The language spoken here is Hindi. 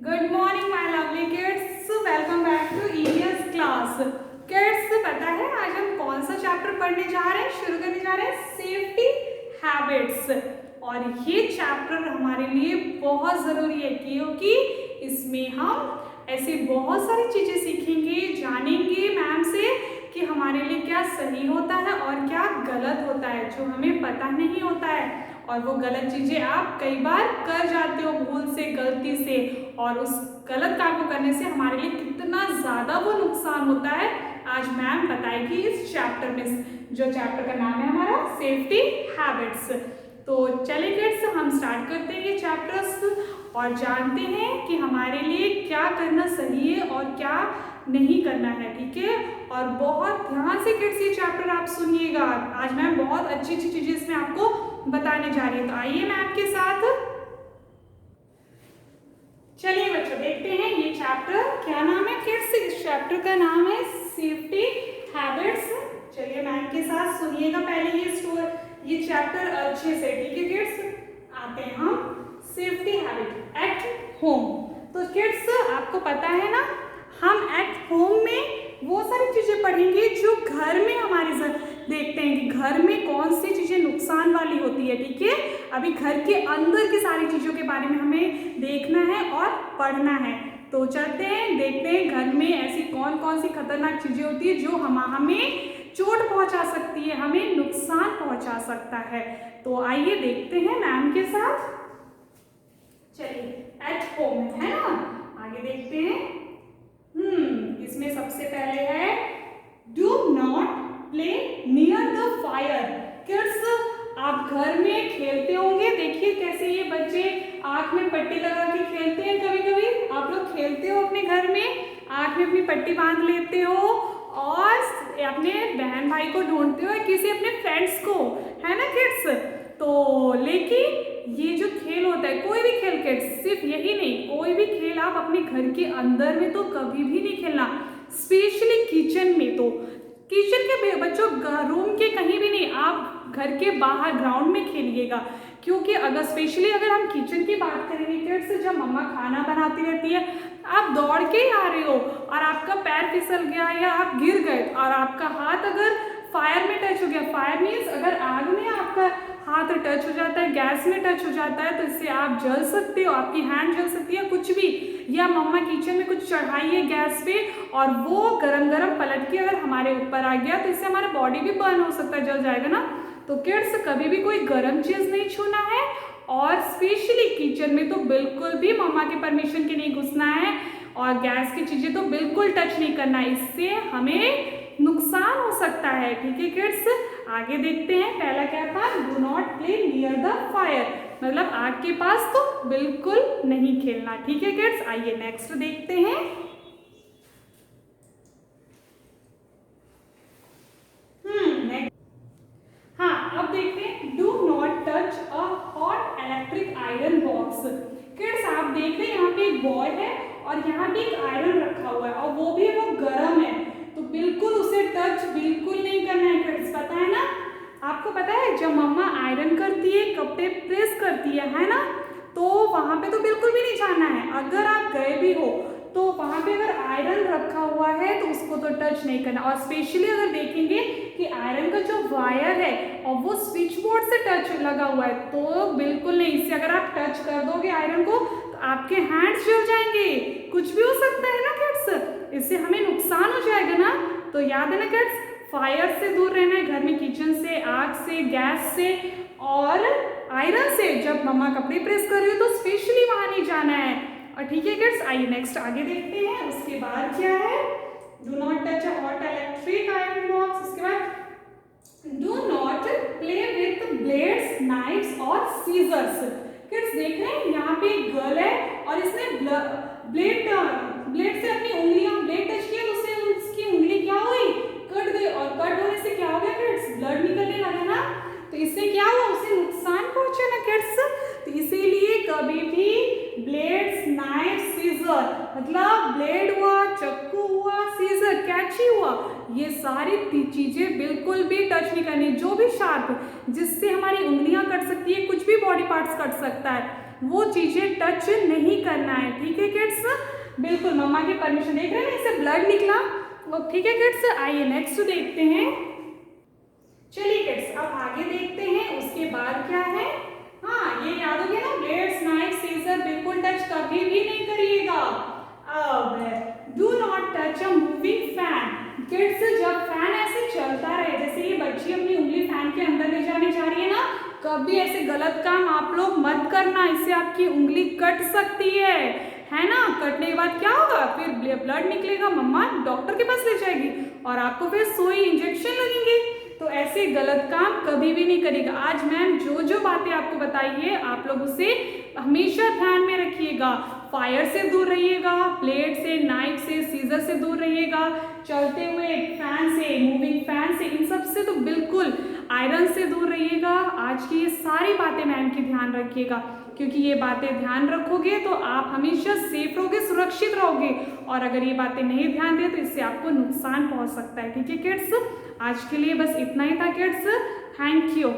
Good morning my lovely kids, welcome back to EVS class. Kids, पता है आज हम कौन सा चैप्टर पढ़ने जा रहे हैं, शुरू करने जा रहे हैं? Safety habits. और ये चैप्टर हमारे लिए बहुत ज़रूरी है क्योंकि इसमें हम ऐसी बहुत सारी चीज़ें सीखेंगे, जानेंगे मैम से कि हमारे लिए क्या सही होता है और क्या गलत होता है, जो हमें पता नहीं होता है। और वो गलत चीज़ें आप कई बार कर जाते हो भूल से, गलती से, और उस गलत काम को करने से हमारे लिए कितना ज़्यादा वो नुकसान होता है आज मैम बताएगी इस चैप्टर में, जो चैप्टर का नाम है हमारा सेफ्टी हैबिट्स। तो चलिए किड्स, हम स्टार्ट करते हैं ये चैप्टर्स और जानते हैं कि हमारे लिए क्या करना सही है और क्या नहीं करना है, ठीक है। और बहुत ध्यान से किड्स ये चैप्टर आप सुनिएगा, आज मैम बहुत अच्छी अच्छी चीज़ें इसमें आपको बताने जा रही है। तो आइए मैम के साथ चलिए बच्चों देखते हैं ये चैप्टर क्या नाम है किड्स। इस चैप्टर का नाम है सेफ्टी हैबिट्स। चलिए मैम के साथ सुनिएगा पहले ये चैप्टर अच्छे से, ठीक है किड्स। आते हैं हम सेफ्टी हैबिट एट होम। तो किड्स आपको पता है ना, हम एट होम में वो सारी चीजें पढ़ेंगे जो घर में हमारे देखते हैं कि घर में कौन सी चीजें नुकसान वाली होती है, ठीक है। अभी घर के अंदर की सारी चीजों के बारे में हमें देखना है और पढ़ना है। तो चलते हैं, देखते हैं घर में ऐसी कौन कौन सी खतरनाक चीजें होती है जो हमें चोट पहुंचा सकती है, हमें नुकसान पहुंचा सकता है। तो आइए देखते हैं मैम के साथ। चलिए एट होम है ना, आगे देखते हैं। इसमें सबसे पहले है do not play near the fire. Kids आप घर में खेलते होंगे, देखिए कैसे ये बच्चे आंख में पट्टी लगा के खेलते हैं। कभी कभी आप लोग खेलते हो अपने घर में, आंख में अपनी पट्टी बांध लेते हो और अपने बहन भाई को ढूंढते हो, किसी अपने फ्रेंड्स को, है ना किड्स। तो लेकिन ये जो खेल होता है, कोई भी खेल किड्स, सिर्फ यही नहीं, कोई भी खेल आप अपने घर के अंदर में तो कभी भी नहीं खेलना, स्पेशली किचन में। तो किचन के बच्चों रूम के कहीं भी नहीं, आप घर के बाहर ग्राउंड में खेलिएगा। क्योंकि अगर स्पेशली अगर हम किचन की बात करेंगे किड्स, जब मम्मा खाना बनाती रहती है, आप दौड़ के ही आ रहे हो और आपका पैर फिसल गया या आप गिर गए और आपका हाथ अगर फायर में टच हो गया, फायर मीन्स अगर आग में आपका हाथ टच हो जाता है, गैस में टच हो जाता है, तो इससे आप जल सकते हो, आपकी हैंड जल सकती है कुछ भी। या मम्मा किचन में कुछ चढ़ाई है गैस पे और वो गरम गरम पलट के अगर हमारे ऊपर आ गया तो इससे हमारा बॉडी भी बर्न हो सकता है, जल जाएगा ना। तो किड्स कभी भी कोई गर्म चीज़ नहीं छूना है और स्पेशली किचन में तो बिल्कुल भी मम्मा के परमिशन के नहीं घुसना है और गैस की चीज़ें तो बिल्कुल टच नहीं करना है, इससे हमें नुकसान हो सकता है, ठीक है किड्स। आगे देखते हैं, पहला क्या था, do not play near the fire, मतलब आग के पास तो बिल्कुल नहीं खेलना, ठीक है किड्स। आइए नेक्स्ट देखते हैं। हाँ, अब देखते हैं do not touch a hot electric iron box. Kids आप देख रहे हैं यहाँ पे एक बॉय है और यहाँ पे एक आयरन रखा हुआ है और वो भी वो गर्म है, तो बिल्कुल उसे टच बिल्कुल नहीं करना है किड्स, पता है ना। आपको पता है जब मम्मा आयरन करती है, कपड़े प्रेस करती है ना, तो वहाँ पे तो बिल्कुल भी नहीं जाना है। अगर आप गए भी हो तो वहाँ पे अगर आयरन रखा हुआ है तो उसको तो टच नहीं करना। और स्पेशली अगर देखेंगे कि आयरन का जो वायर है और वो स्विच बोर्ड से टच लगा हुआ है तो बिल्कुल नहीं, इससे अगर आप टच कर दोगे आयरन को तो आपके हैंड्स जल जाएंगे, कुछ भी हो सकता है ना किड्स, इससे हमें नुकसान हो जाएगा ना। तो याद है ना किड्स, फायर से दूर रहना है घर में, किचन से, आग से, गैस से और आयरन से। जब मम्मा कपड़े प्रेस कर रही हो तो स्पेशली वहां नहीं जाना है, और ठीक है किड्स। आइए नेक्स्ट आगे देखते हैं, उसके बाद क्या है, do not touch a hot electric iron box. उसके बाद do not play with blades, knifes और सीजर्स। किड्स देख रहे हैं यहाँ पे एक गर्ल है और इसने ब्लेड से अपनी उंगलियां, ब्लेड टच किया तो उससे उसकी उंगली क्या हुई, कट गई, और कट होने से क्या हो गया किड्स, ब्लड निकलने लगा ना। तो इससे क्या हुआ, उसे नुकसान पहुंचा ना किड्स। तो इसीलिए कभी भी ब्लेड्स, नाइफ, सीजर, मतलब ब्लेड हुआ, चक्कू हुआ, सीजर, कैंची हुआ, ये सारी चीजें बिल्कुल भी टच नहीं करनी। जो भी शार्प जिससे हमारी उंगलियां कट सकती है, कुछ भी बॉडी पार्ट्स कट सकता है, वो चीजें टच नहीं करना है, ठीक है किड्स। बिल्कुल मम्मा की परमिशन। देख रहे हैं ना, इससे ब्लड निकला। वो ठीक है किड्स, आइए नेक्स्ट देखते हैं। चलिए किड्स अब आगे देखते हैं उसके बाद क्या है। हाँ, ये याद हो गया ना, ब्लेड्स, नाइफ, सीजर बिल्कुल टच कभी भी नहीं करिएगा। अब do not touch a moving fan. Kids जब फैन ऐसे चलता रहे, जैसे ये बच्ची अपनी उंगली फैन के अंदर ले जाने जा रही है ना, कभी ऐसे गलत काम आप लोग मत करना, इससे आपकी उंगली कट सकती है ना। कटने के बाद क्या होगा, फिर ब्लड निकलेगा, मम्मा डॉक्टर के पास ले जाएगी और आपको फिर सुई इंजेक्शन लगेंगे। तो ऐसे गलत काम कभी भी नहीं करेगा। आज मैम जो जो बातें आपको बताई है आप लोग उसे हमेशा ध्यान में रखिएगा। फायर से दूर रहिएगा, ब्लेड से, नाइफ से, सीजर से दूर रहिएगा, चलते हुए फैन से, मूविंग फैन से, इन सब से तो बिल्कुल, आयरन से दूर रहिएगा। आज की ये सारी बातें मैम की ध्यान रखिएगा, क्योंकि ये बातें ध्यान रखोगे तो आप हमेशा सेफ रहोगे, सुरक्षित रहोगे। और अगर ये बातें नहीं ध्यान दें तो इससे आपको नुकसान पहुंच सकता है। ठीक है किड्स, आज के लिए बस इतना ही था किड्स। Thank you.